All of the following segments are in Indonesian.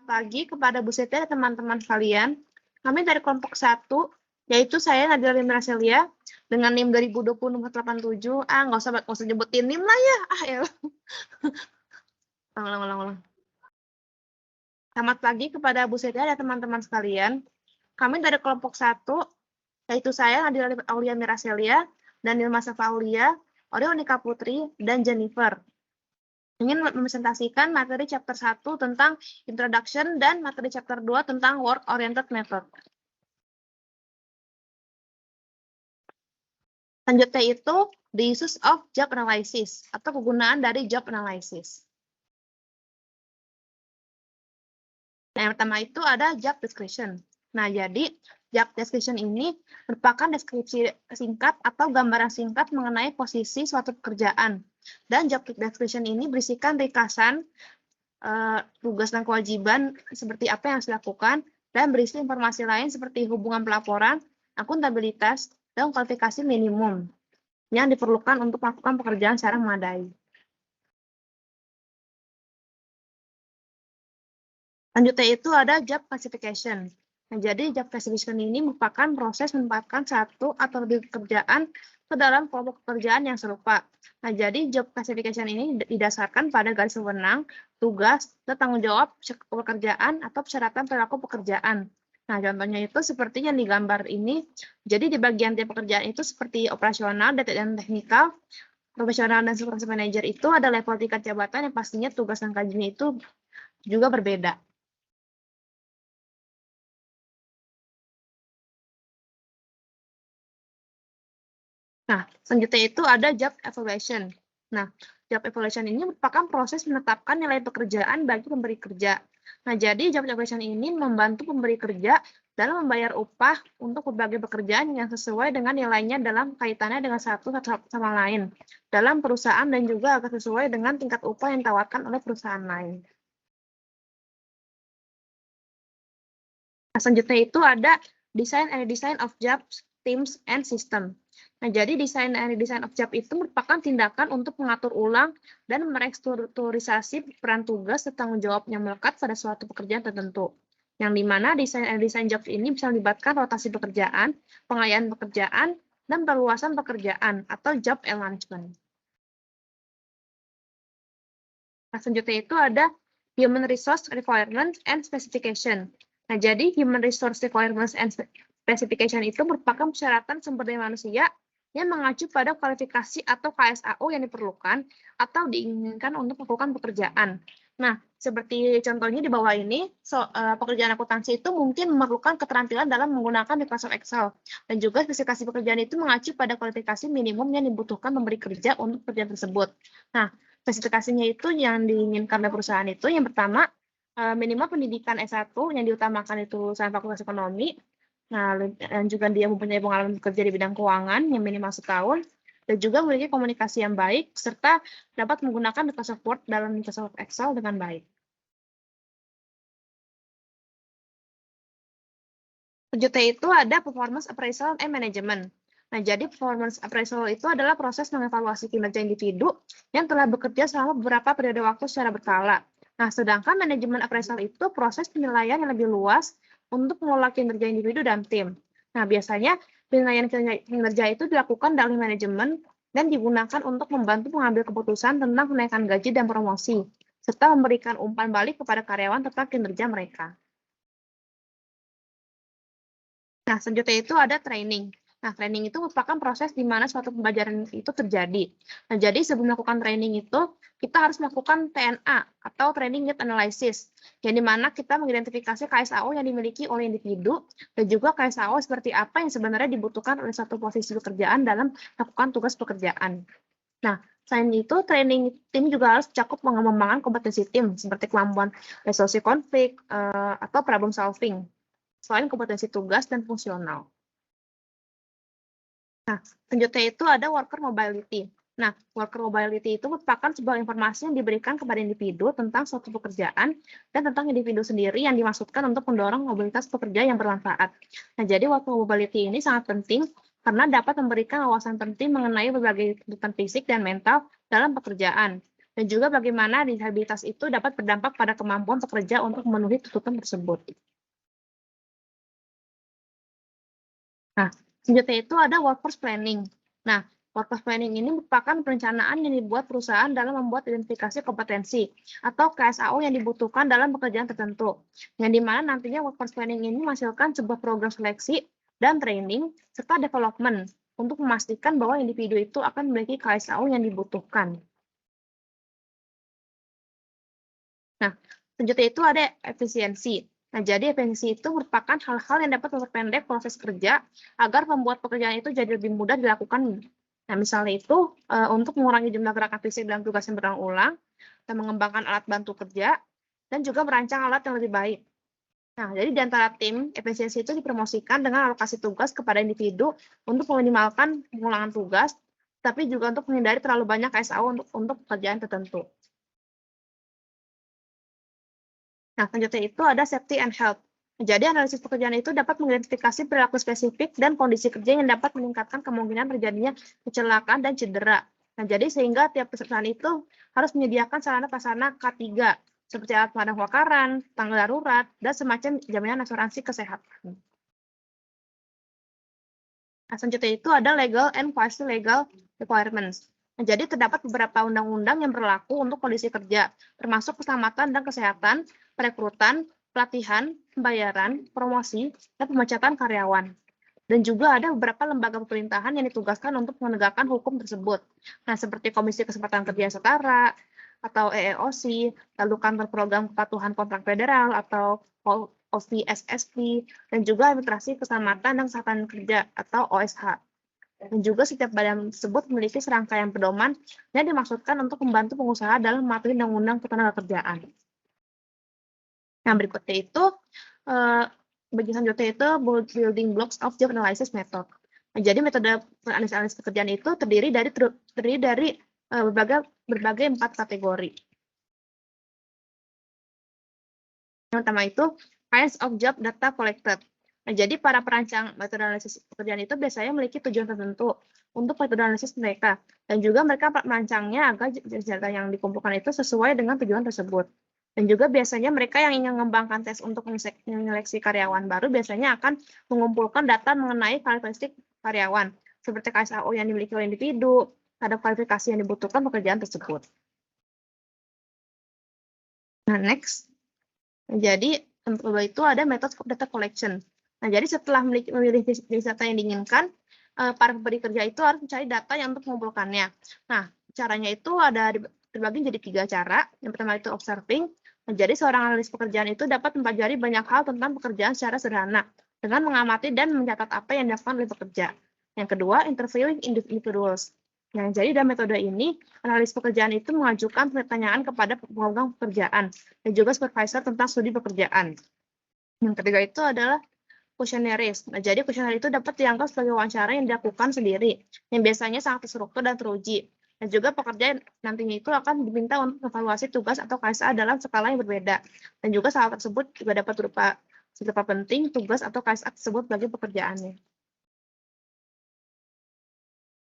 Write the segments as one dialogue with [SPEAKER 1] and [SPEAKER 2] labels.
[SPEAKER 1] pagi kepada Bu Siti dan teman-teman sekalian. Kami dari kelompok 1, yaitu saya Nadira Limra Celia, dengan NIM 2020 nomor 87. Nggak usah nyebutin NIM lah ya. Elah. Ulang. Selamat pagi kepada Bu Siti dan teman-teman sekalian. Kami dari kelompok 1, yaitu saya Nadira Aulia Miracelia dan Nilma Safa Aulia, Oreonika Putri, dan Jennifer. Ingin mempresentasikan materi chapter 1 tentang introduction dan materi chapter 2 tentang work oriented method. Selanjutnya itu the uses of job analysis atau kegunaan dari job analysis. Nah, yang pertama itu ada job description. Nah, jadi job description ini merupakan deskripsi singkat atau gambaran singkat mengenai posisi suatu pekerjaan. Dan job description ini berisikan ringkasan tugas dan kewajiban seperti apa yang harus dilakukan, dan berisi informasi lain seperti hubungan pelaporan, akuntabilitas, dan kualifikasi minimum yang diperlukan untuk melakukan pekerjaan secara memadai. Selanjutnya itu ada job classification. Nah, jadi job classification ini merupakan proses menempatkan satu atau lebih pekerjaan ke dalam kelompok pekerjaan yang serupa. Nah, jadi job classification ini didasarkan pada garis wewenang, tugas, dan tanggung jawab pekerjaan atau persyaratan perilaku pekerjaan. Nah, contohnya itu seperti yang digambar ini. Jadi di bagian tiap pekerjaan itu seperti operasional, data dan teknikal, profesional, dan supervisor manager itu ada level tingkat jabatan yang pastinya tugas dan kajiannya itu juga berbeda. Nah, selanjutnya itu ada job evaluation. Nah, job evaluation ini merupakan proses menetapkan nilai pekerjaan bagi pemberi kerja. Nah, jadi job evaluation ini membantu pemberi kerja dalam membayar upah untuk berbagai pekerjaan yang sesuai dengan nilainya dalam kaitannya dengan satu sama lain dalam perusahaan dan juga agar sesuai dengan tingkat upah yang ditawarkan oleh perusahaan lain. Nah, selanjutnya itu ada design and redesign of jobs, teams, and system. Nah, jadi desain and redesign of job itu merupakan tindakan untuk mengatur ulang dan merestrukturisasi peran tugas dan tanggung jawab yang melekat pada suatu pekerjaan tertentu. Yang dimana desain and redesign job ini bisa melibatkan rotasi pekerjaan, pengalihan pekerjaan, dan perluasan pekerjaan atau job enlargement. Nah, selanjutnya itu ada human resource requirements and specification. Nah, jadi human resource requirements and specification itu merupakan persyaratan sumber daya manusia yang mengacu pada kualifikasi atau KSAO yang diperlukan atau diinginkan untuk melakukan pekerjaan. Nah, seperti contohnya di bawah ini, pekerjaan akuntansi itu mungkin memerlukan keterampilan dalam menggunakan Microsoft Excel. Dan juga spesifikasi pekerjaan itu mengacu pada kualifikasi minimum yang dibutuhkan pemberi kerja untuk pekerjaan tersebut. Nah, spesifikasinya itu yang diinginkan oleh perusahaan itu, yang pertama, minimal pendidikan S1 yang diutamakan itu lulusan Fakultas Ekonomi. Nah, dan juga dia mempunyai pengalaman bekerja di bidang keuangan yang minimal setahun, dan juga memiliki komunikasi yang baik, serta dapat menggunakan Microsoft Word dalam Microsoft Excel dengan baik. Selanjutnya itu ada performance appraisal and management. Nah, jadi performance appraisal itu adalah proses mengevaluasi kinerja individu yang telah bekerja selama beberapa periode waktu secara berkala. Nah, sedangkan manajemen appraisal itu proses penilaian yang lebih luas untuk mengelola kinerja individu dan tim. Nah, biasanya penilaian kinerja itu dilakukan oleh manajemen dan digunakan untuk membantu mengambil keputusan tentang kenaikan gaji dan promosi, serta memberikan umpan balik kepada karyawan tentang kinerja mereka. Nah, selanjutnya itu ada training. Nah, training itu merupakan proses di mana suatu pembelajaran itu terjadi. Nah, jadi sebelum melakukan training itu, kita harus melakukan TNA atau Training Need Analysis, yang di mana kita mengidentifikasi KSAO yang dimiliki oleh individu, dan juga KSAO seperti apa yang sebenarnya dibutuhkan oleh satu posisi pekerjaan dalam melakukan tugas pekerjaan. Nah, selain itu, training tim juga harus cakup mengembangkan kompetensi tim, seperti kemampuan resolusi konflik atau problem solving, selain kompetensi tugas dan fungsional. Nah, selanjutnya itu ada worker mobility. Nah, worker mobility itu merupakan sebuah informasi yang diberikan kepada individu tentang suatu pekerjaan dan tentang individu sendiri yang dimaksudkan untuk mendorong mobilitas pekerja yang bermanfaat. Nah, jadi worker mobility ini sangat penting karena dapat memberikan wawasan penting mengenai berbagai kebutuhan fisik dan mental dalam pekerjaan. dan juga bagaimana disabilitas itu dapat berdampak pada kemampuan pekerja untuk memenuhi tuntutan tersebut. Nah, selanjutnya itu ada workforce planning. Nah, workforce planning ini merupakan perencanaan yang dibuat perusahaan dalam membuat identifikasi kompetensi atau KSAO yang dibutuhkan dalam pekerjaan tertentu. Yang dimana nantinya workforce planning ini menghasilkan sebuah program seleksi dan training serta development untuk memastikan bahwa individu itu akan memiliki KSAO yang dibutuhkan. Nah, selanjutnya itu ada efisiensi. Nah, jadi efisiensi itu merupakan hal-hal yang dapat memperpendek proses kerja agar membuat pekerjaan itu jadi lebih mudah dilakukan. Nah, misalnya itu untuk mengurangi jumlah gerakan fisik dalam tugas yang berulang-ulang, dan mengembangkan alat bantu kerja, dan juga merancang alat yang lebih baik. Nah, jadi di antara tim, efisiensi itu dipromosikan dengan alokasi tugas kepada individu untuk meminimalkan pengulangan tugas, tapi juga untuk menghindari terlalu banyak KSAO untuk pekerjaan tertentu. Nah, selanjutnya itu ada safety and health. Jadi, analisis pekerjaan itu dapat mengidentifikasi perilaku spesifik dan kondisi kerja yang dapat meningkatkan kemungkinan terjadinya kecelakaan dan cedera. Nah, jadi sehingga tiap perusahaan itu harus menyediakan sarana-prasarana K3, seperti alat pemadam kebakaran, tangga darurat, dan semacam jaminan asuransi kesehatan. Nah, selanjutnya itu ada legal and quasi-legal requirements. Nah, jadi terdapat beberapa undang-undang yang berlaku untuk kondisi kerja, termasuk keselamatan dan kesehatan, perekrutan, pelatihan, pembayaran, promosi, dan pemecatan karyawan. Dan juga ada beberapa lembaga pemerintahan yang ditugaskan untuk menegakkan hukum tersebut. Nah, seperti Komisi Kesempatan Kerja Setara, atau EEOC, lalu Kantor Program Kepatuhan Kontrak Federal, atau OVSSP, dan juga Administrasi Keselamatan dan Kesehatan Kerja, atau OSH. Dan juga setiap badan tersebut memiliki serangkaian pedoman yang dimaksudkan untuk membantu pengusaha dalam mematuhi Undang-Undang Ketenagakerjaan. Yang berikutnya itu, bagian selanjutnya itu building blocks of job analysis method. Nah, jadi metode analisis pekerjaan itu terdiri dari berbagai 4 kategori. Yang pertama itu kinds of job data collected. Nah, jadi para perancang metode analisis pekerjaan itu biasanya memiliki tujuan tertentu untuk metode analisis mereka, dan juga mereka merancangnya agar data yang dikumpulkan itu sesuai dengan tujuan tersebut. Dan juga biasanya mereka yang ingin mengembangkan tes untuk menyeleksi karyawan baru biasanya akan mengumpulkan data mengenai karakteristik karyawan, seperti KSAO yang dimiliki oleh individu, ada kualifikasi yang dibutuhkan pekerjaan tersebut. Nah, next. Jadi, kedua itu ada method of data collection. Nah, jadi setelah memilih jenis data yang diinginkan, para pemberi kerja itu harus mencari data yang untuk mengumpulkannya. Nah, caranya itu ada terbagi jadi 3 cara. Yang pertama itu observing. Nah, jadi seorang analis pekerjaan itu dapat mempelajari banyak hal tentang pekerjaan secara sederhana dengan mengamati dan mencatat apa yang dilakukan oleh pekerja. Yang kedua, interviewing individuals. Nah, jadi dalam metode ini, analis pekerjaan itu mengajukan pertanyaan kepada pemegang pekerjaan dan juga supervisor tentang studi pekerjaan. Yang ketiga itu adalah questionnaires. Nah, jadi questionnaire itu dapat dianggap sebagai wawancara yang dilakukan sendiri, yang biasanya sangat terstruktur dan teruji. Dan juga pekerja nantinya itu akan diminta untuk evaluasi tugas atau KSA dalam skala yang berbeda. Dan juga hal tersebut juga dapat berupa seberapa penting tugas atau KSA tersebut bagi pekerjaannya.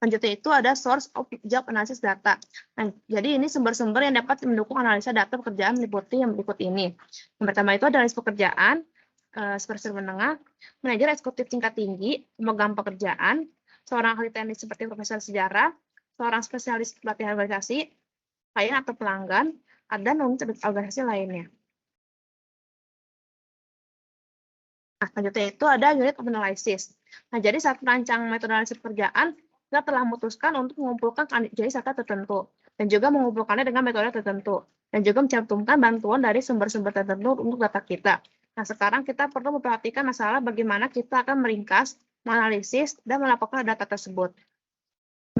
[SPEAKER 1] Selanjutnya itu ada source of job analysis data. Nah, jadi ini sumber-sumber yang dapat mendukung analisa data pekerjaan meliputi yang berikut ini. Yang pertama itu analis pekerjaan, supervisor menengah, manajer eksekutif tingkat tinggi, pemegang pekerjaan, seorang ahli teknis seperti profesor sejarah, seorang spesialis pelatihan organisasi, klien atau pelanggan, dan unit organisasi lainnya. Nah, selanjutnya itu ada unit of analysis. Nah, jadi saat merancang metode analisis pekerjaan, kita telah memutuskan untuk mengumpulkan jenis data tertentu, dan juga mengumpulkannya dengan metode tertentu, dan juga mencantumkan bantuan dari sumber-sumber tertentu untuk data kita. Nah, sekarang kita perlu memperhatikan masalah bagaimana kita akan meringkas, menganalisis, dan melaporkan data tersebut.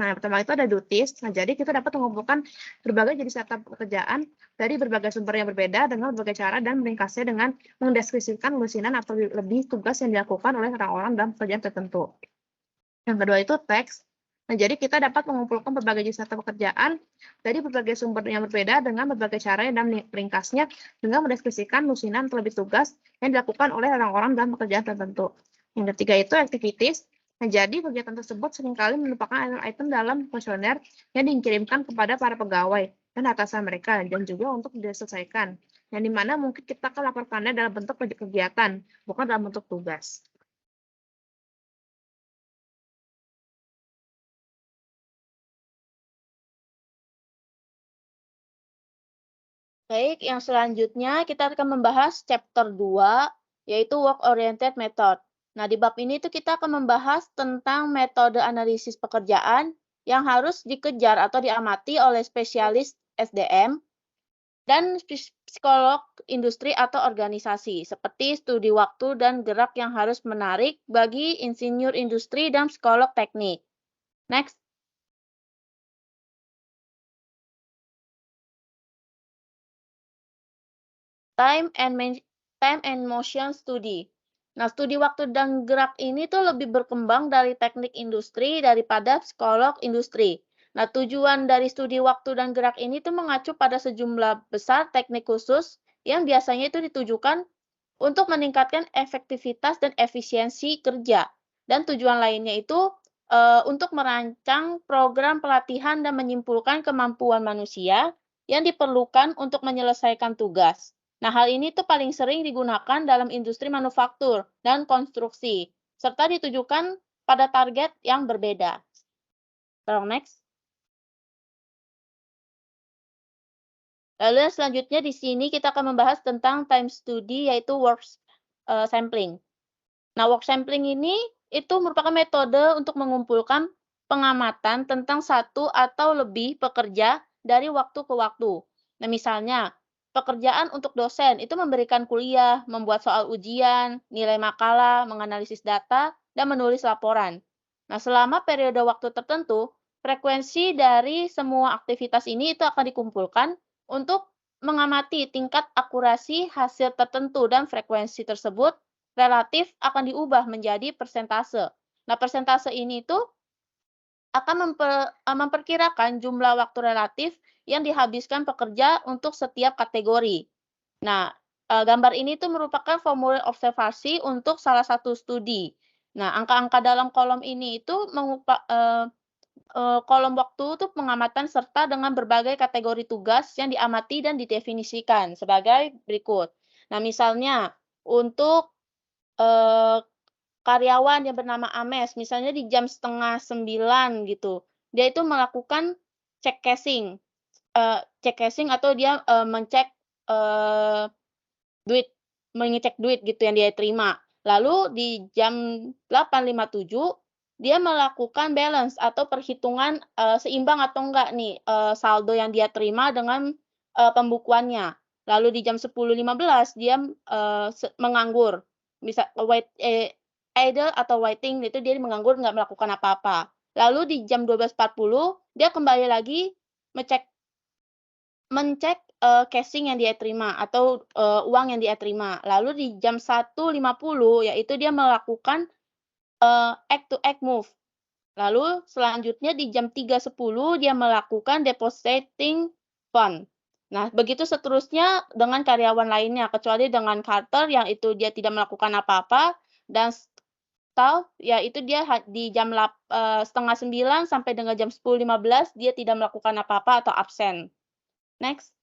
[SPEAKER 1] Nah, yang pertama itu ada duties. Nah, jadi kita dapat mengumpulkan berbagai jenis data pekerjaan dari berbagai sumber yang berbeda dengan berbagai cara dan meringkasnya dengan mendeskripsikan lusinan atau lebih tugas yang dilakukan oleh orang-orang dalam pekerjaan tertentu. Yang kedua itu teks. Nah, jadi kita dapat mengumpulkan berbagai jenis data pekerjaan dari berbagai sumber yang berbeda dengan berbagai cara dan meringkasnya dengan mendeskripsikan lusinan atau lebih tugas yang dilakukan oleh orang-orang dalam pekerjaan tertentu. Yang ketiga itu activities. Nah, jadi kegiatan tersebut seringkali merupakan item dalam kuesioner yang dikirimkan kepada para pegawai. dan atasan mereka dan juga untuk diselesaikan. Yang dimana mungkin kita akan laporkannya dalam bentuk kegiatan, bukan dalam bentuk tugas.
[SPEAKER 2] Baik, yang selanjutnya kita akan membahas chapter 2, yaitu work-oriented method. Nah, di bab ini tuh kita akan membahas tentang metode analisis pekerjaan yang harus dikejar atau diamati oleh spesialis SDM dan psikolog industri atau organisasi, seperti studi waktu dan gerak yang harus menarik bagi insinyur industri dan psikolog teknik. Next. Time and motion study. Nah, studi waktu dan gerak ini tuh lebih berkembang dari teknik industri daripada psikolog industri. Nah, tujuan dari studi waktu dan gerak ini tuh mengacu pada sejumlah besar teknik khusus yang biasanya itu ditujukan untuk meningkatkan efektivitas dan efisiensi kerja. Dan tujuan lainnya itu untuk merancang program pelatihan dan menyimpulkan kemampuan manusia yang diperlukan untuk menyelesaikan tugas. Nah, hal ini tuh paling sering digunakan dalam industri manufaktur dan konstruksi, serta ditujukan pada target yang berbeda. Tolong next. Lalu selanjutnya di sini kita akan membahas tentang time study, yaitu work sampling. Nah, work sampling ini itu merupakan metode untuk mengumpulkan pengamatan tentang satu atau lebih pekerja dari waktu ke waktu. Nah, misalnya, pekerjaan untuk dosen itu memberikan kuliah, membuat soal ujian, nilai makalah, menganalisis data, dan menulis laporan. Nah, selama periode waktu tertentu, frekuensi dari semua aktivitas ini itu akan dikumpulkan untuk mengamati tingkat akurasi hasil tertentu dan frekuensi tersebut relatif akan diubah menjadi persentase. Nah, persentase ini itu akan memperkirakan jumlah waktu relatif yang dihabiskan pekerja untuk setiap kategori. Nah, gambar ini tuh merupakan formulir observasi untuk salah satu studi. Nah, angka-angka dalam kolom ini itu kolom waktu itu pengamatan serta dengan berbagai kategori tugas yang diamati dan didefinisikan sebagai berikut. Nah, misalnya untuk karyawan yang bernama Ames, misalnya di jam 8:30 gitu, dia itu melakukan cek casing, atau dia mengecek duit, mengecek duit gitu yang dia terima. Lalu di jam 8:57 dia melakukan balance atau perhitungan seimbang atau enggak nih saldo yang dia terima dengan pembukuannya. Lalu di jam 10:15 dia menganggur, bisa idle atau waiting, itu dia menganggur nggak melakukan apa-apa. Lalu di jam 12:40 dia kembali lagi mencek casing yang dia terima atau uang yang dia terima. Lalu di jam 1:50 yaitu dia melakukan act to act move. Lalu selanjutnya di jam 3:10 dia melakukan depositing fund. Nah, begitu seterusnya dengan karyawan lainnya, kecuali dengan Carter yang itu dia tidak melakukan apa-apa, dan Staff yaitu dia di jam 8:30 sampai dengan jam 10:15 dia tidak melakukan apa-apa atau absen. Next.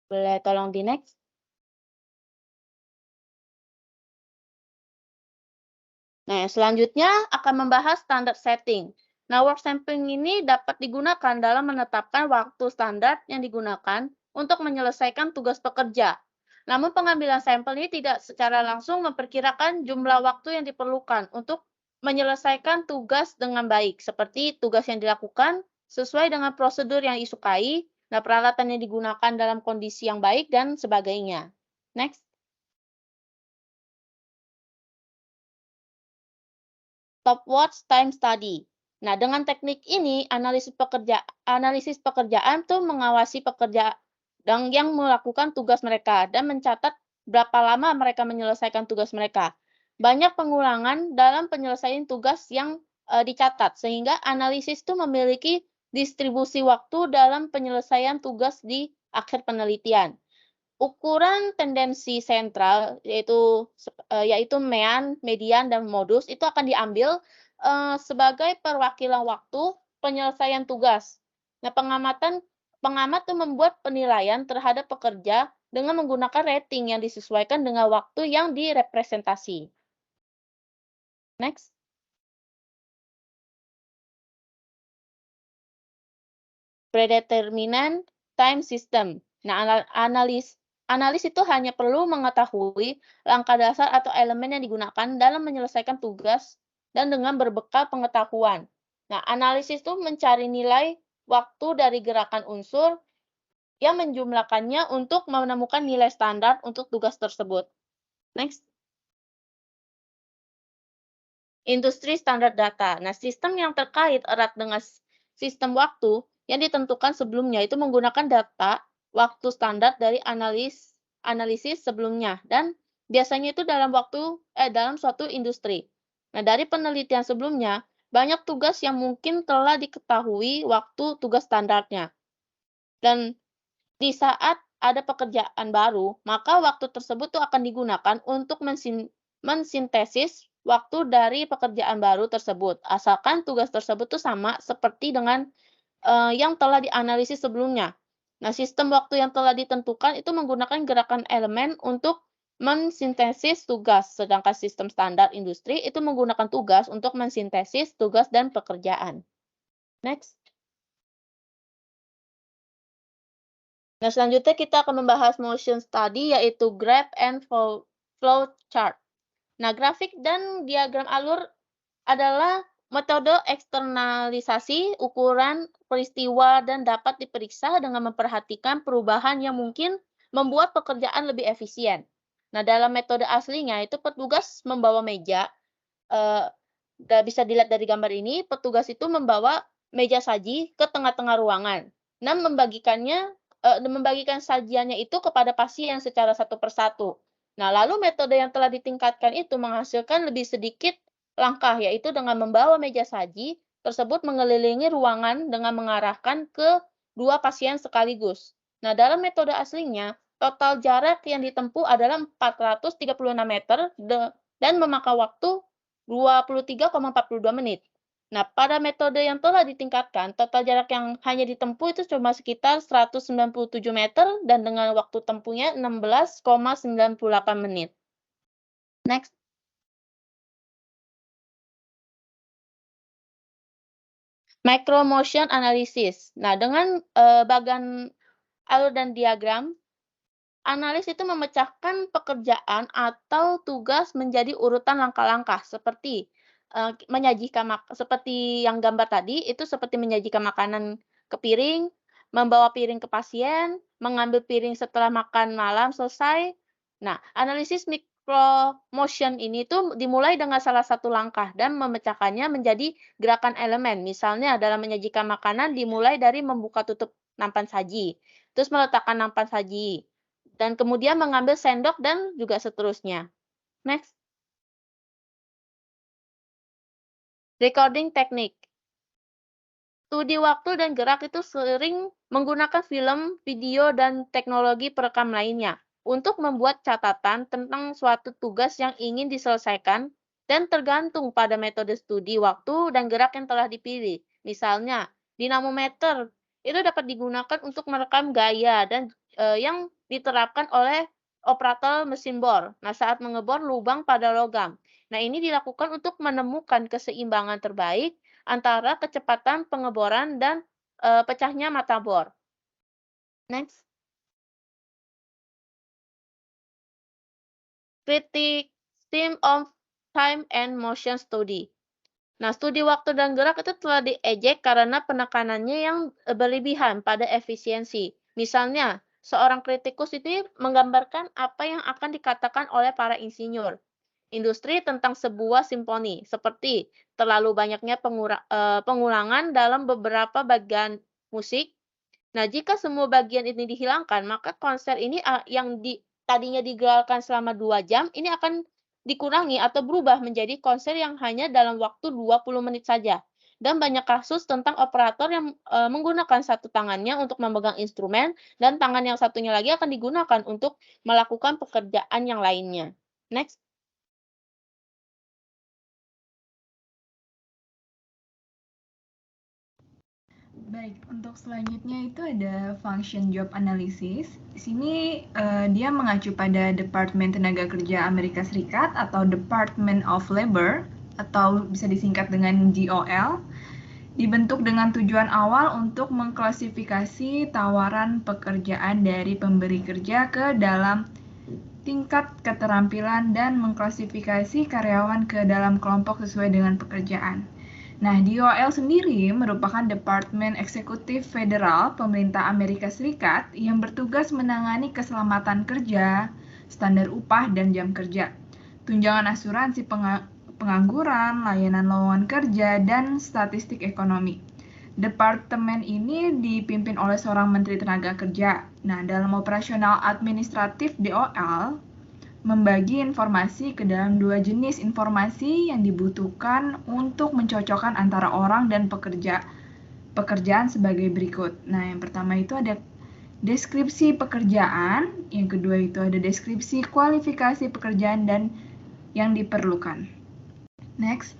[SPEAKER 2] Boleh tolong di next? Nah, selanjutnya akan membahas standar setting. Nah, work sampling ini dapat digunakan dalam menetapkan waktu standar yang digunakan untuk menyelesaikan tugas pekerja. Namun, pengambilan sampel ini tidak secara langsung memperkirakan jumlah waktu yang diperlukan untuk menyelesaikan tugas dengan baik, seperti tugas yang dilakukan sesuai dengan prosedur yang disukai, nah peralatan yang digunakan dalam kondisi yang baik, dan sebagainya. Next. Stopwatch time study. Nah, dengan teknik ini, analisis pekerjaan tuh mengawasi pekerja yang melakukan tugas mereka dan mencatat berapa lama mereka menyelesaikan tugas mereka. Banyak pengulangan dalam penyelesaian tugas yang dicatat, sehingga analisis itu memiliki distribusi waktu dalam penyelesaian tugas di akhir penelitian. Ukuran tendensi sentral yaitu mean, median, dan modus itu akan diambil sebagai perwakilan waktu penyelesaian tugas. Nah, pengamat tuh membuat penilaian terhadap pekerja dengan menggunakan rating yang disesuaikan dengan waktu yang direpresentasi. Next. Predeterminant time system. Nah, analis itu hanya perlu mengetahui langkah dasar atau elemen yang digunakan dalam menyelesaikan tugas dan dengan berbekal pengetahuan. Nah, analisis itu mencari nilai waktu dari gerakan unsur yang menjumlahkannya untuk menemukan nilai standar untuk tugas tersebut. Next. Industri standar data. Nah, sistem yang terkait erat dengan sistem waktu yang ditentukan sebelumnya itu menggunakan data waktu standar dari analisis sebelumnya dan biasanya itu dalam suatu industri. Nah, dari penelitian sebelumnya, banyak tugas yang mungkin telah diketahui waktu tugas standarnya. Dan di saat ada pekerjaan baru, maka waktu tersebut tuh akan digunakan untuk mensintesis waktu dari pekerjaan baru tersebut, asalkan tugas tersebut tuh sama seperti dengan yang telah dianalisis sebelumnya. Nah, sistem waktu yang telah ditentukan itu menggunakan gerakan elemen untuk mensintesis tugas, sedangkan sistem standar industri itu menggunakan tugas untuk mensintesis tugas dan pekerjaan. Next. Nah, selanjutnya kita akan membahas motion study, yaitu graph and flow chart. Nah, grafik dan diagram alur adalah metode eksternalisasi ukuran peristiwa dan dapat diperiksa dengan memperhatikan perubahan yang mungkin membuat pekerjaan lebih efisien. Nah, dalam metode aslinya itu petugas membawa meja, bisa dilihat dari gambar ini, petugas itu membawa meja saji ke tengah-tengah ruangan. Nah, membagikan sajiannya itu kepada pasien secara satu persatu. Nah, lalu metode yang telah ditingkatkan itu menghasilkan lebih sedikit langkah, yaitu dengan membawa meja saji tersebut mengelilingi ruangan dengan mengarahkan ke dua pasien sekaligus. Nah, dalam metode aslinya, total jarak yang ditempuh adalah 436 meter dan memakan waktu 23,42 menit. Nah, pada metode yang telah ditingkatkan, total jarak yang hanya ditempuh itu cuma sekitar 197 meter dan dengan waktu tempuhnya 16,98 menit. Next. Micromotion analysis. Nah, dengan bagan alur dan diagram, analis itu memecahkan pekerjaan atau tugas menjadi urutan langkah-langkah seperti seperti yang gambar tadi, itu seperti menyajikan makanan ke piring, membawa piring ke pasien, mengambil piring setelah makan malam selesai. Nah, analisis micromotion ini tuh dimulai dengan salah satu langkah dan memecahkannya menjadi gerakan elemen. Misalnya dalam menyajikan makanan dimulai dari membuka tutup nampan saji, terus meletakkan nampan saji, dan kemudian mengambil sendok dan juga seterusnya. Next. Recording teknik. Studi waktu dan gerak itu sering menggunakan film, video, dan teknologi perekam lainnya untuk membuat catatan tentang suatu tugas yang ingin diselesaikan dan tergantung pada metode studi waktu dan gerak yang telah dipilih. Misalnya, dinamometer itu dapat digunakan untuk merekam gaya dan yang diterapkan oleh operator mesin bor. Nah, saat mengebor lubang pada logam. Nah, ini dilakukan untuk menemukan keseimbangan terbaik antara kecepatan pengeboran dan pecahnya mata bor. Next. Criticism of time and motion study. Nah, studi waktu dan gerak itu telah diejek karena penekanannya yang berlebihan pada efisiensi. Misalnya, seorang kritikus itu menggambarkan apa yang akan dikatakan oleh para insinyur industri tentang sebuah simfoni, seperti terlalu banyaknya pengulangan dalam beberapa bagian musik. Nah, jika semua bagian ini dihilangkan, maka konser ini yang tadinya digelarkan selama 2 jam, ini akan dikurangi atau berubah menjadi konser yang hanya dalam waktu 20 menit saja. dan banyak kasus tentang operator yang menggunakan satu tangannya untuk memegang instrumen dan tangan yang satunya lagi akan digunakan untuk melakukan pekerjaan yang lainnya. Next.
[SPEAKER 3] Baik, untuk selanjutnya itu ada function job analysis. Di sini dia mengacu pada Departemen Tenaga Kerja Amerika Serikat atau Department of Labor atau bisa disingkat dengan DOL. Dibentuk dengan tujuan awal untuk mengklasifikasi tawaran pekerjaan dari pemberi kerja ke dalam tingkat keterampilan dan mengklasifikasi karyawan ke dalam kelompok sesuai dengan pekerjaan. Nah, DOL sendiri merupakan Departemen Eksekutif Federal Pemerintah Amerika Serikat yang bertugas menangani keselamatan kerja, standar upah dan jam kerja, tunjangan asuransi pengangguran, layanan lowongan kerja, dan statistik ekonomi. Departemen ini dipimpin oleh seorang Menteri Tenaga Kerja. Nah, dalam operasional administratif DOL, membagi informasi ke dalam dua jenis informasi yang dibutuhkan untuk mencocokkan antara orang dan pekerjaan sebagai berikut. Nah, yang pertama itu ada deskripsi pekerjaan, yang kedua itu ada deskripsi kualifikasi pekerjaan dan yang diperlukan. Next.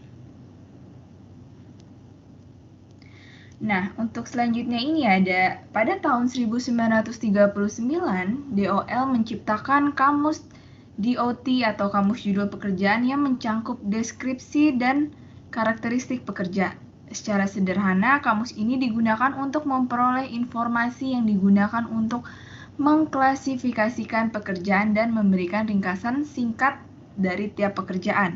[SPEAKER 3] Nah, untuk selanjutnya ini ada pada tahun 1939 DOL menciptakan kamus DOT atau Kamus Judul Pekerjaan yang mencangkup deskripsi dan karakteristik pekerja. Secara sederhana, kamus ini digunakan untuk memperoleh informasi yang digunakan untuk mengklasifikasikan pekerjaan dan memberikan ringkasan singkat dari tiap pekerjaan.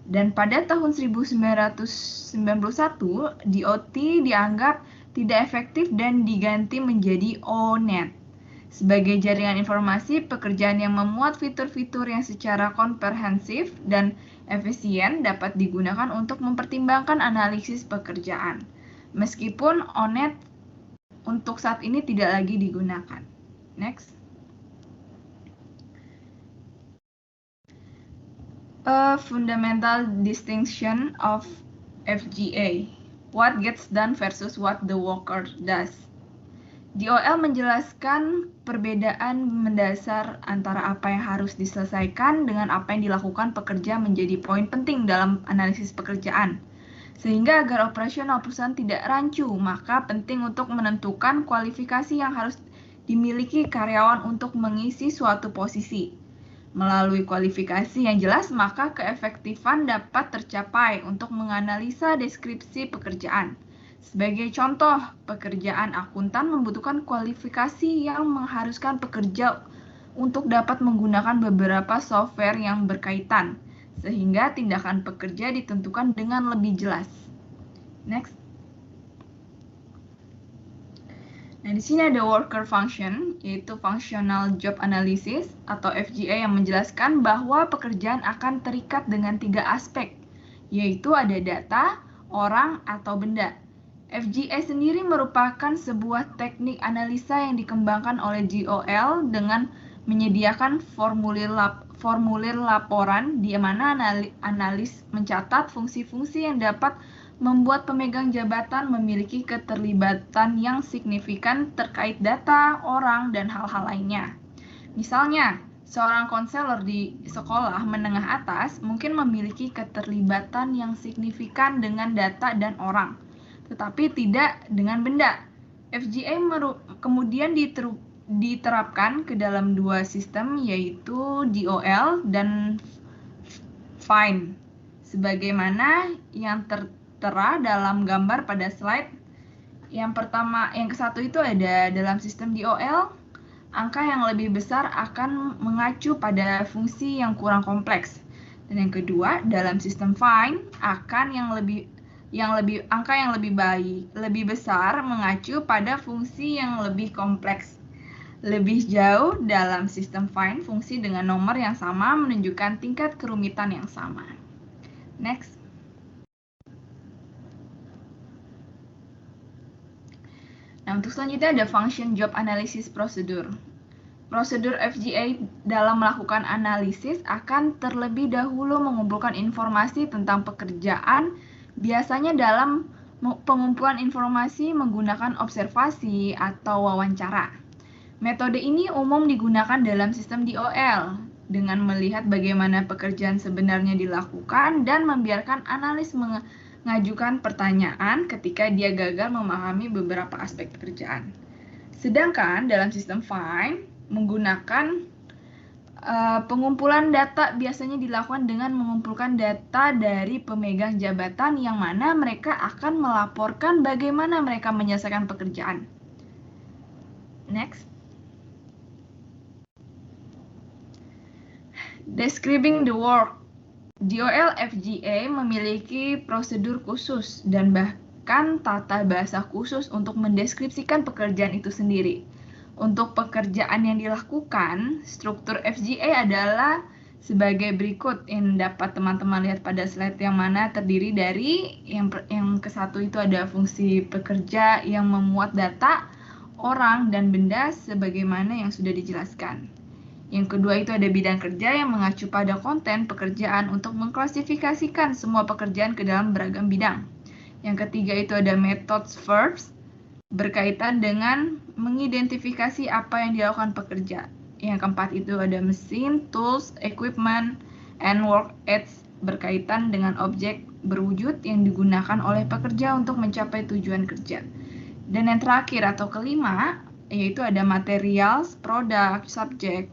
[SPEAKER 3] Dan pada tahun 1991, DOT dianggap tidak efektif dan diganti menjadi ONET. Sebagai jaringan informasi pekerjaan yang memuat fitur-fitur yang secara komprehensif dan efisien dapat digunakan untuk mempertimbangkan analisis pekerjaan. Meskipun ONET untuk saat ini tidak lagi digunakan. Next. A fundamental distinction of FGA. What gets done versus what the worker does. DOL menjelaskan perbedaan mendasar antara apa yang harus diselesaikan dengan apa yang dilakukan pekerja menjadi poin penting dalam analisis pekerjaan. Sehingga agar operasional perusahaan tidak rancu, maka penting untuk menentukan kualifikasi yang harus dimiliki karyawan untuk mengisi suatu posisi. Melalui kualifikasi yang jelas, maka keefektifan dapat tercapai untuk menganalisa deskripsi pekerjaan. Sebagai contoh, pekerjaan akuntan membutuhkan kualifikasi yang mengharuskan pekerja untuk dapat menggunakan beberapa software yang berkaitan, sehingga tindakan pekerja ditentukan dengan lebih jelas. Next. Nah, di sini ada worker function, yaitu functional job analysis atau FGA yang menjelaskan bahwa pekerjaan akan terikat dengan 3 aspek, yaitu ada data, orang, atau benda. FGA sendiri merupakan sebuah teknik analisa yang dikembangkan oleh DOL dengan menyediakan formulir laporan di mana analis mencatat fungsi-fungsi yang dapat membuat pemegang jabatan memiliki keterlibatan yang signifikan terkait data, orang, dan hal-hal lainnya. Misalnya, seorang konselor di sekolah menengah atas mungkin memiliki keterlibatan yang signifikan dengan data dan orang, tetapi tidak dengan benda. FGA kemudian diterapkan ke dalam 2 sistem, yaitu DOL dan FINE, sebagaimana yang tertera dalam gambar pada slide. Yang kesatu itu ada dalam sistem DOL, angka yang lebih besar akan mengacu pada fungsi yang kurang kompleks. Dan yang kedua, dalam sistem FINE, angka yang lebih besar mengacu pada fungsi yang lebih kompleks. Lebih jauh, dalam sistem FINE, fungsi dengan nomor yang sama menunjukkan tingkat kerumitan yang sama. Next. Nah, untuk selanjutnya ada function job analysis procedure. Prosedur FGA dalam melakukan analisis akan terlebih dahulu mengumpulkan informasi tentang pekerjaan, biasanya dalam pengumpulan informasi menggunakan observasi atau wawancara. Metode ini umum digunakan dalam sistem DOL dengan melihat bagaimana pekerjaan sebenarnya dilakukan dan membiarkan analis mengajukan pertanyaan ketika dia gagal memahami beberapa aspek pekerjaan. Sedangkan dalam sistem FINE menggunakan pengumpulan data biasanya dilakukan dengan mengumpulkan data dari pemegang jabatan yang mana mereka akan melaporkan bagaimana mereka menyelesaikan pekerjaan. Next. Describing the work. DOL FGA memiliki prosedur khusus dan bahkan tata bahasa khusus untuk mendeskripsikan pekerjaan itu sendiri. Untuk pekerjaan yang dilakukan, struktur FGA adalah sebagai berikut yang dapat teman-teman lihat pada slide yang mana terdiri dari yang ke satu itu ada fungsi pekerja yang memuat data, orang, dan benda sebagaimana yang sudah dijelaskan. Yang kedua itu ada bidang kerja yang mengacu pada konten pekerjaan untuk mengklasifikasikan semua pekerjaan ke dalam beragam bidang. Yang ketiga itu ada methods verbs berkaitan dengan mengidentifikasi apa yang dilakukan pekerja. Yang keempat itu ada mesin, tools, equipment, and work aids berkaitan dengan objek berwujud yang digunakan oleh pekerja untuk mencapai tujuan kerja. Dan yang terakhir atau kelima yaitu ada materials, product, subject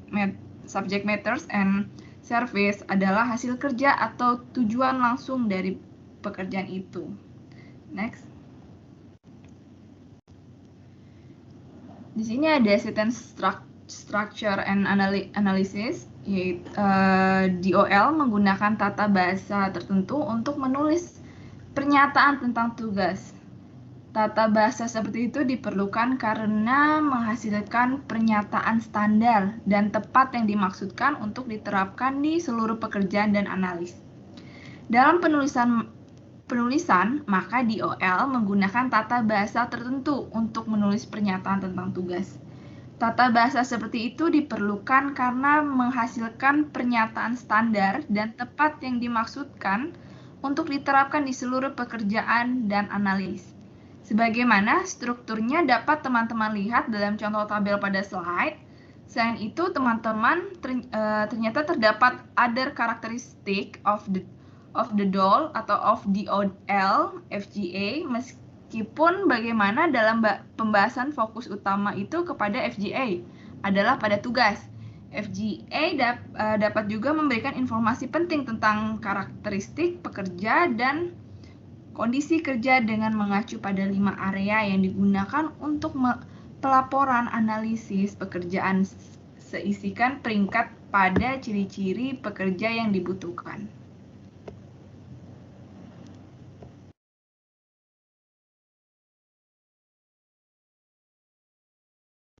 [SPEAKER 3] matters, and service adalah hasil kerja atau tujuan langsung dari pekerjaan itu. Next. Di sini ada sentence structure and analysis, yaitu DOL menggunakan tata bahasa tertentu untuk menulis pernyataan tentang tugas. Tata bahasa seperti itu diperlukan karena menghasilkan pernyataan standar dan tepat yang dimaksudkan untuk diterapkan di seluruh pekerjaan dan analis. Dalam penulisan, maka DOL menggunakan tata bahasa tertentu untuk menulis pernyataan tentang tugas. Tata bahasa seperti itu diperlukan karena menghasilkan pernyataan standar dan tepat yang dimaksudkan untuk diterapkan di seluruh pekerjaan dan analis. Sebagaimana strukturnya dapat teman-teman lihat dalam contoh tabel pada slide. Selain itu, teman-teman ternyata terdapat other characteristic of the DOL atau of DOL FGA, meskipun bagaimana dalam pembahasan fokus utama itu kepada FGA adalah pada tugas. FGA dapat juga memberikan informasi penting tentang karakteristik pekerja dan kondisi kerja dengan mengacu pada 5 area yang digunakan untuk pelaporan analisis pekerjaan seisikan peringkat pada ciri-ciri pekerja yang dibutuhkan.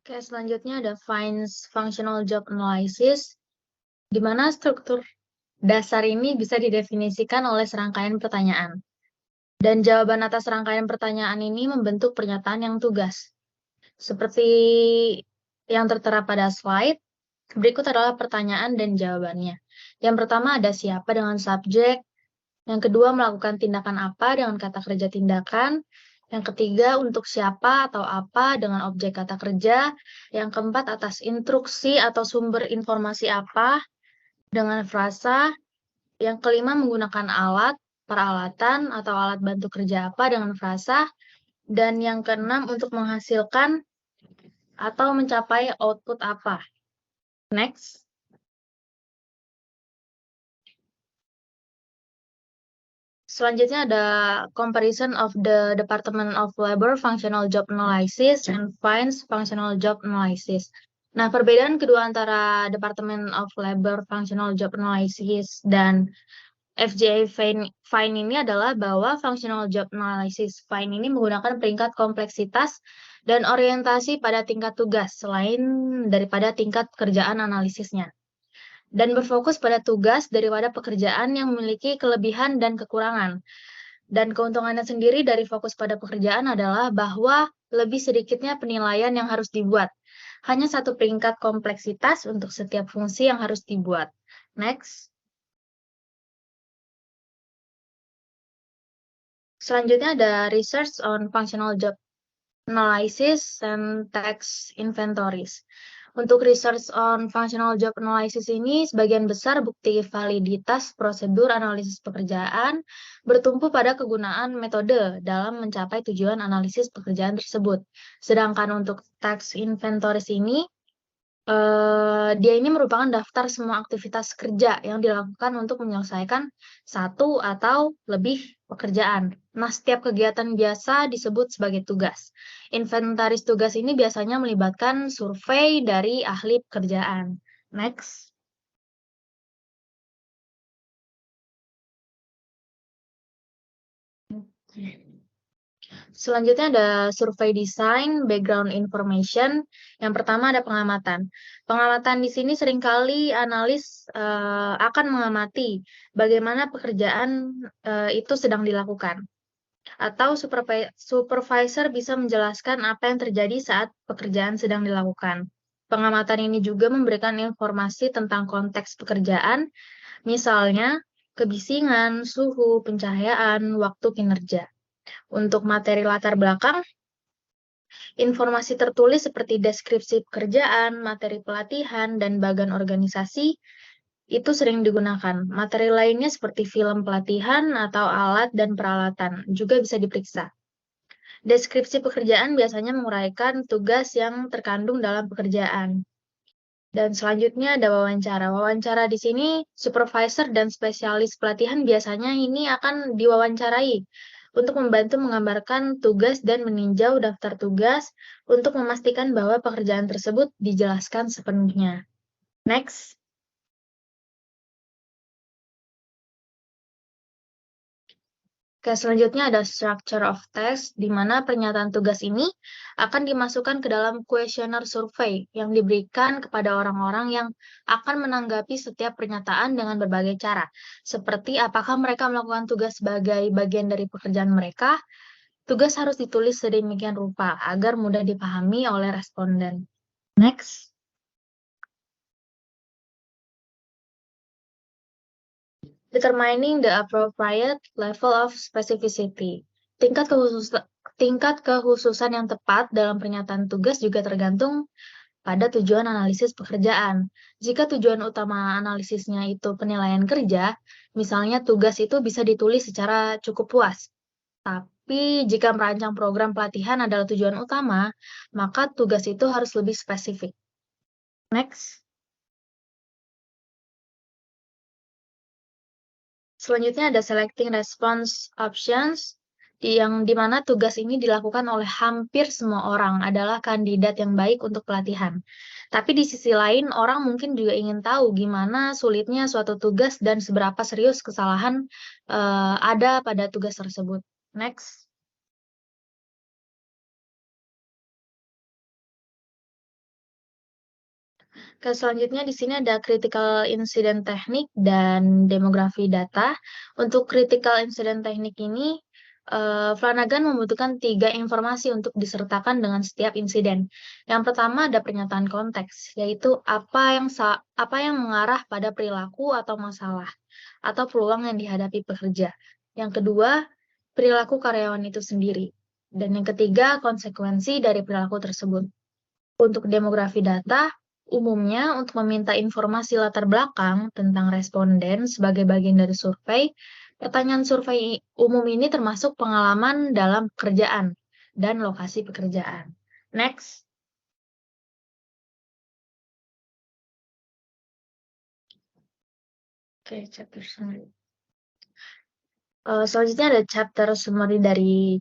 [SPEAKER 2] Oke, selanjutnya ada FINE's Functional Job Analysis, di mana struktur dasar ini bisa didefinisikan oleh serangkaian pertanyaan. Dan jawaban atas rangkaian pertanyaan ini membentuk pernyataan yang tugas. Seperti yang tertera pada slide, berikut adalah pertanyaan dan jawabannya. Yang pertama ada siapa dengan subjek. Yang kedua melakukan tindakan apa dengan kata kerja tindakan. Yang ketiga untuk siapa atau apa dengan objek kata kerja. Yang keempat atas instruksi atau sumber informasi apa dengan frasa. Yang kelima menggunakan alat, peralatan atau alat bantu kerja apa dengan frasa, dan yang keenam untuk menghasilkan atau mencapai output apa. Next. Selanjutnya ada comparison of the Department of Labor Functional Job Analysis and FINE's Functional Job Analysis. Nah, perbedaan kedua antara Department of Labor Functional Job Analysis dan FGA FINE ini adalah bahwa Functional Job Analysis FINE ini menggunakan peringkat kompleksitas dan orientasi pada tingkat tugas selain daripada tingkat kerjaan analisisnya. Dan berfokus pada tugas daripada pekerjaan yang memiliki kelebihan dan kekurangan. Dan keuntungannya sendiri dari fokus pada pekerjaan adalah bahwa lebih sedikitnya penilaian yang harus dibuat. Hanya satu peringkat kompleksitas untuk setiap fungsi yang harus dibuat. Next. Selanjutnya ada research on functional job analysis and tax inventories. Untuk research on functional job analysis ini, sebagian besar bukti validitas prosedur analisis pekerjaan bertumpu pada kegunaan metode dalam mencapai tujuan analisis pekerjaan tersebut. Sedangkan untuk tax inventories ini, dia ini merupakan daftar semua aktivitas kerja yang dilakukan untuk menyelesaikan satu atau lebih pekerjaan. Nah, setiap kegiatan biasa disebut sebagai tugas. Inventaris tugas ini biasanya melibatkan survei dari ahli pekerjaan. Next. Selanjutnya ada survei design, background information. Yang pertama ada pengamatan. Pengamatan di sini seringkali analis akan mengamati bagaimana pekerjaan itu sedang dilakukan. Atau supervisor bisa menjelaskan apa yang terjadi saat pekerjaan sedang dilakukan. Pengamatan ini juga memberikan informasi tentang konteks pekerjaan, misalnya kebisingan, suhu, pencahayaan, waktu kinerja. Untuk materi latar belakang, informasi tertulis seperti deskripsi pekerjaan, materi pelatihan, dan bagan organisasi itu sering digunakan. Materi lainnya seperti film pelatihan atau alat dan peralatan juga bisa diperiksa. Deskripsi pekerjaan biasanya menguraikan tugas yang terkandung dalam pekerjaan. Dan selanjutnya ada wawancara. Wawancara di sini supervisor dan spesialis pelatihan biasanya ini akan diwawancarai untuk membantu menggambarkan tugas dan meninjau daftar tugas untuk memastikan bahwa pekerjaan tersebut dijelaskan sepenuhnya. Next. Oke, selanjutnya ada structure of test, di mana pernyataan tugas ini akan dimasukkan ke dalam kuesioner survei yang diberikan kepada orang-orang yang akan menanggapi setiap pernyataan dengan berbagai cara, seperti apakah mereka melakukan tugas sebagai bagian dari pekerjaan mereka. Tugas harus ditulis sedemikian rupa agar mudah dipahami oleh responden. Next. Determining the appropriate level of specificity. Tingkat kekhususan yang tepat dalam pernyataan tugas juga tergantung pada tujuan analisis pekerjaan. Jika tujuan utama analisisnya itu penilaian kerja, misalnya tugas itu bisa ditulis secara cukup puas. Tapi jika merancang program pelatihan adalah tujuan utama, maka tugas itu harus lebih spesifik. Next. Selanjutnya ada selecting response options, yang dimana tugas ini dilakukan oleh hampir semua orang adalah kandidat yang baik untuk pelatihan. Tapi di sisi lain, orang mungkin juga ingin tahu gimana sulitnya suatu tugas dan seberapa serius kesalahan ada pada tugas tersebut. Next. Oke, selanjutnya di sini ada critical incident technique dan demografi data. Untuk critical incident technique ini, Flanagan membutuhkan 3 informasi untuk disertakan dengan setiap insiden. Yang pertama ada pernyataan konteks, yaitu apa yang mengarah pada perilaku atau masalah, atau peluang yang dihadapi pekerja. Yang kedua, perilaku karyawan itu sendiri. Dan yang ketiga, konsekuensi dari perilaku tersebut. Untuk demografi data, umumnya untuk meminta informasi latar belakang tentang responden sebagai bagian dari survei, pertanyaan survei umum ini termasuk pengalaman dalam pekerjaan dan lokasi pekerjaan. Next. Oke, chapter summary. Selanjutnya ada chapter summary dari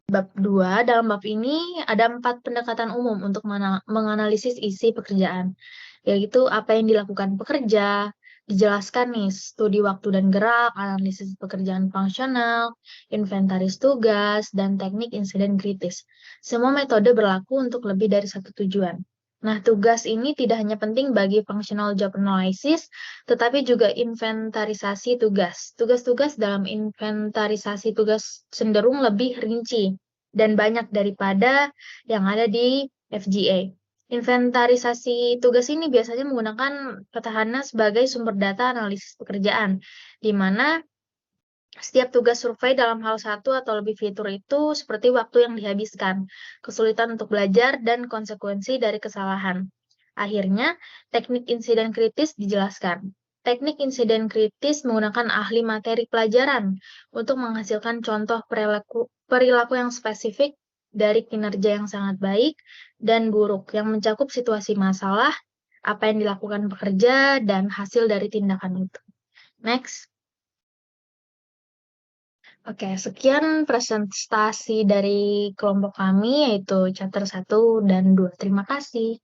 [SPEAKER 2] bab 2. Dalam bab ini ada 4 pendekatan umum untuk menganalisis isi pekerjaan, yaitu apa yang dilakukan pekerja, dijelaskan nih studi waktu dan gerak, analisis pekerjaan fungsional, inventaris tugas, dan teknik insiden kritis. Semua metode berlaku untuk lebih dari satu tujuan. Nah, tugas ini tidak hanya penting bagi functional job analysis, tetapi juga inventarisasi tugas. Tugas-tugas dalam inventarisasi tugas cenderung lebih rinci dan banyak daripada yang ada di FGA. Inventarisasi tugas ini biasanya menggunakan petahana sebagai sumber data analisis pekerjaan, di mana Setiap tugas survei dalam hal satu atau lebih fitur itu seperti waktu yang dihabiskan, kesulitan untuk belajar, dan konsekuensi dari kesalahan. Akhirnya, teknik insiden kritis dijelaskan. Teknik insiden kritis menggunakan ahli materi pelajaran untuk menghasilkan contoh perilaku yang spesifik dari kinerja yang sangat baik dan buruk yang mencakup situasi masalah, apa yang dilakukan pekerja, dan hasil dari tindakan itu. Next. Oke, sekian presentasi dari kelompok kami, yaitu chapter 1 dan 2. Terima kasih.